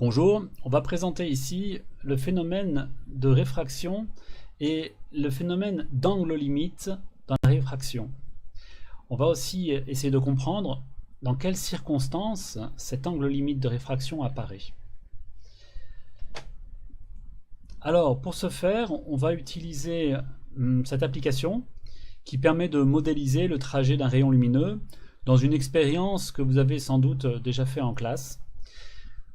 Bonjour, on va présenter ici le phénomène de réfraction et le phénomène d'angle limite dans la réfraction. On va aussi essayer de comprendre dans quelles circonstances cet angle limite de réfraction apparaît. Alors pour ce faire, on va utiliser cette application qui permet de modéliser le trajet d'un rayon lumineux dans une expérience que vous avez sans doute déjà fait en classe.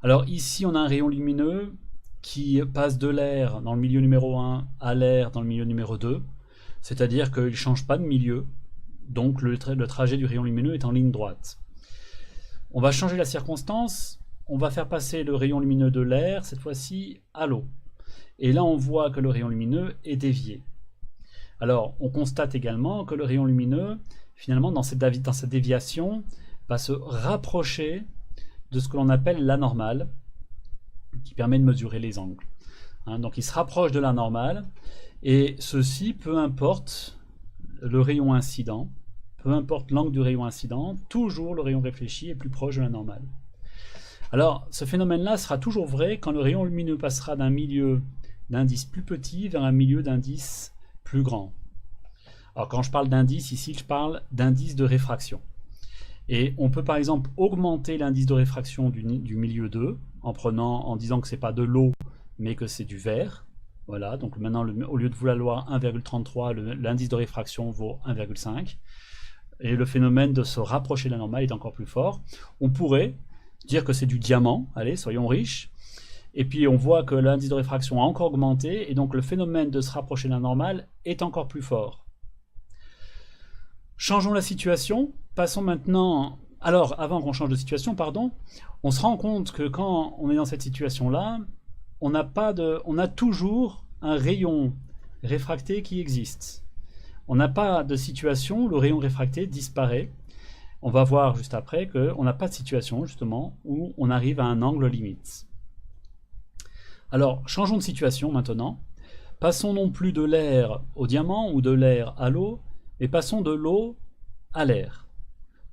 Alors ici on a un rayon lumineux qui passe de l'air dans le milieu numéro 1 à l'air dans le milieu numéro 2, c'est-à-dire qu'il ne change pas de milieu, donc le trajet du rayon lumineux est en ligne droite. On va changer la circonstance, on va faire passer le rayon lumineux de l'air, cette fois-ci, à l'eau. Et là on voit que le rayon lumineux est dévié. Alors on constate également que le rayon lumineux, finalement dans cette déviation, va se rapprocher de ce que l'on appelle la normale, qui permet de mesurer les angles. Donc il se rapproche de la normale, et ceci, peu importe le rayon incident, peu importe l'angle du rayon incident, toujours le rayon réfléchi est plus proche de la normale. Alors ce phénomène-là sera toujours vrai quand le rayon lumineux passera d'un milieu d'indice plus petit vers un milieu d'indice plus grand. Alors quand je parle d'indice, ici je parle d'indice de réfraction. Et on peut par exemple augmenter l'indice de réfraction du milieu 2 en disant que c'est pas de l'eau mais que c'est du verre. Voilà, donc maintenant au lieu de vouloir 1,33, l'indice de réfraction vaut 1,5. Et le phénomène de se rapprocher de la normale est encore plus fort. On pourrait dire que c'est du diamant, allez, soyons riches. Et puis on voit que l'indice de réfraction a encore augmenté, et donc le phénomène de se rapprocher de la normale est encore plus fort. Changeons la situation, passons maintenant... Alors, avant qu'on change de situation, pardon, on se rend compte que quand on est dans cette situation-là, on a toujours un rayon réfracté qui existe. On n'a pas de situation où le rayon réfracté disparaît. On va voir juste après qu'on n'a pas de situation, justement, où on arrive à un angle limite. Alors, changeons de situation maintenant. Passons non plus de l'air au diamant ou de l'air à l'eau, mais passons de l'eau à l'air.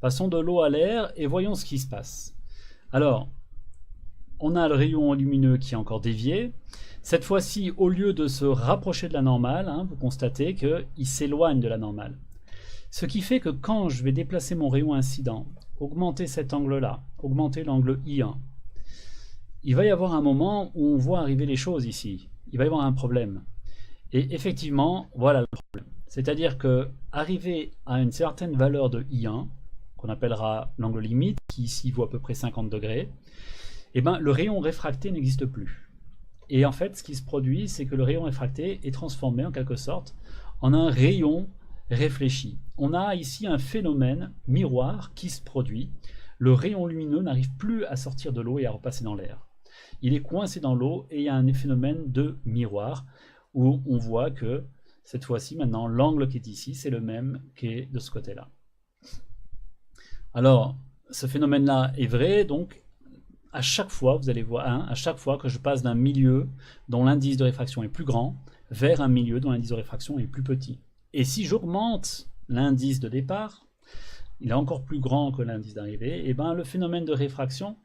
Passons de l'eau à l'air et voyons ce qui se passe. Alors, on a le rayon lumineux qui est encore dévié. Cette fois-ci, au lieu de se rapprocher de la normale, vous constatez qu'il s'éloigne de la normale. Ce qui fait que quand je vais déplacer mon rayon incident, augmenter cet angle-là, augmenter l'angle I1, il va y avoir un moment où on voit arriver les choses ici. Il va y avoir un problème. Et effectivement, voilà le problème. C'est-à-dire que arrivé à une certaine valeur de I1, qu'on appellera l'angle limite, qui ici vaut à peu près 50 degrés, eh ben, le rayon réfracté n'existe plus. Et en fait, ce qui se produit, c'est que le rayon réfracté est transformé en quelque sorte en un rayon réfléchi. On a ici un phénomène miroir qui se produit. Le rayon lumineux n'arrive plus à sortir de l'eau et à repasser dans l'air. Il est coincé dans l'eau et il y a un phénomène de miroir où on voit que cette fois-ci, maintenant, l'angle qui est ici, c'est le même qui est de ce côté-là. Alors, ce phénomène-là est vrai, donc à chaque fois, vous allez voir, à chaque fois que je passe d'un milieu dont l'indice de réfraction est plus grand vers un milieu dont l'indice de réfraction est plus petit. Et si j'augmente l'indice de départ, il est encore plus grand que l'indice d'arrivée, et ben le phénomène de réfraction,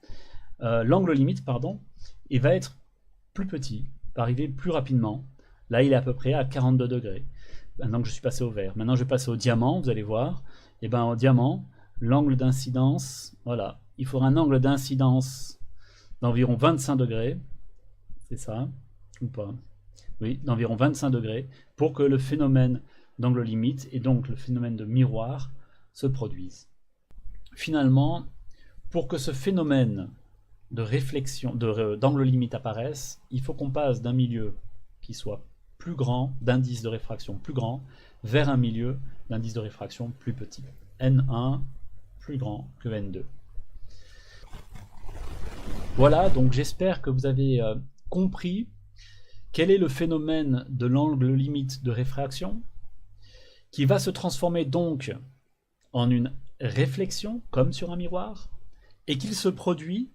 l'angle limite, pardon, il va être plus petit, va arriver plus rapidement. Là, il est à peu près à 42 degrés. Maintenant que je suis passé au vert. Maintenant, je vais passer au diamant, vous allez voir. Et bien, au diamant, l'angle d'incidence, voilà. Il faudra un angle d'incidence d'environ 25 degrés. C'est ça, ou pas? Oui, d'environ 25 degrés, pour que le phénomène d'angle limite, et donc le phénomène de miroir, se produise. Finalement, pour que ce phénomène de réflexion, d'angle limite apparaisse, il faut qu'on passe d'un milieu qui soit plus grand, d'indice de réfraction plus grand, vers un milieu d'indice de réfraction plus petit. N1 plus grand que N2. Voilà, donc j'espère que vous avez compris quel est le phénomène de l'angle limite de réfraction, qui va se transformer donc en une réflexion, comme sur un miroir, et qu'il se produit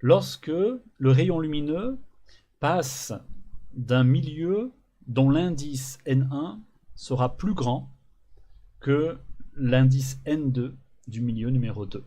lorsque le rayon lumineux passe d'un milieu dont l'indice N1 sera plus grand que l'indice N2 du milieu numéro 2.